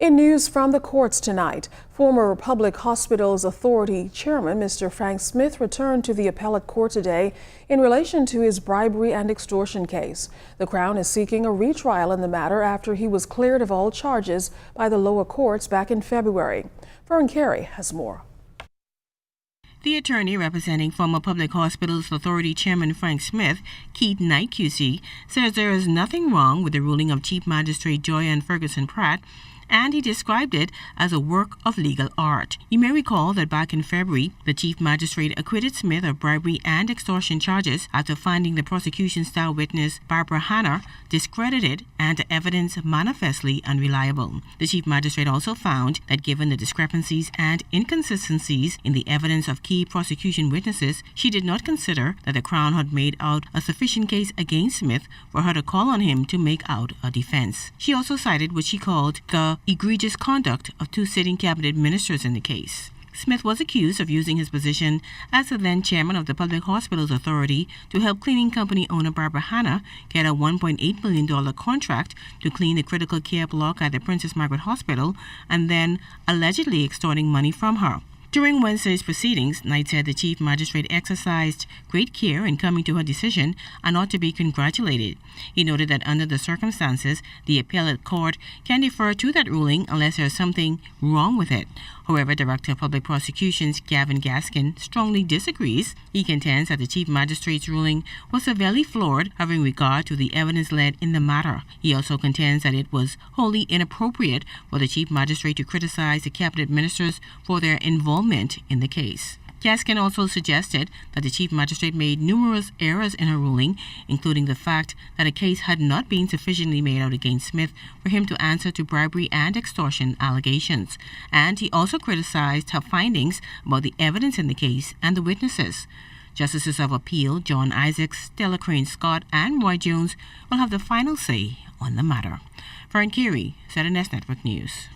In news from the courts tonight, former Public Hospitals Authority Chairman Mr. Frank Smith returned to the appellate court today in relation to his bribery and extortion case. The Crown is seeking a retrial in the matter after he was cleared of all charges by the lower courts back in February. Vern Carey has more. The attorney representing former Public Hospitals Authority Chairman Frank Smith, Keith Knight QC, says there is nothing wrong with the ruling of Chief Magistrate Joy Ann Ferguson Pratt, and he described it as a work of legal art. You may recall that back in February, the Chief Magistrate acquitted Smith of bribery and extortion charges after finding the prosecution's star witness Barbara Hanna discredited and the evidence manifestly unreliable. The Chief Magistrate also found that given the discrepancies and inconsistencies in the evidence of key prosecution witnesses, she did not consider that the Crown had made out a sufficient case against Smith for her to call on him to make out a defense. She also cited what she called the egregious conduct of two sitting cabinet ministers in the case. Smith was accused of using his position as the then chairman of the Public Hospitals Authority to help cleaning company owner Barbara Hanna get a $1.8 million contract to clean the critical care block at the Princess Margaret Hospital and then allegedly extorting money from her. During Wednesday's proceedings, Knight said the Chief Magistrate exercised great care in coming to her decision and ought to be congratulated. He noted that under the circumstances, the appellate court can defer to that ruling unless there is something wrong with it. However, Director of Public Prosecutions Gavin Gaskin strongly disagrees. He contends that the Chief Magistrate's ruling was severely flawed, having regard to the evidence led in the matter. He also contends that it was wholly inappropriate for the Chief Magistrate to criticize the cabinet ministers for their involvement in the case. Gaskin also suggested that the Chief Magistrate made numerous errors in her ruling, including the fact that a case had not been sufficiently made out against Smith for him to answer to bribery and extortion allegations. And he also criticized her findings about the evidence in the case and the witnesses. Justices of Appeal John Isaacs, Stella Crane Scott, and Roy Jones will have the final say on the matter. Vern Carey, ZNS Network News.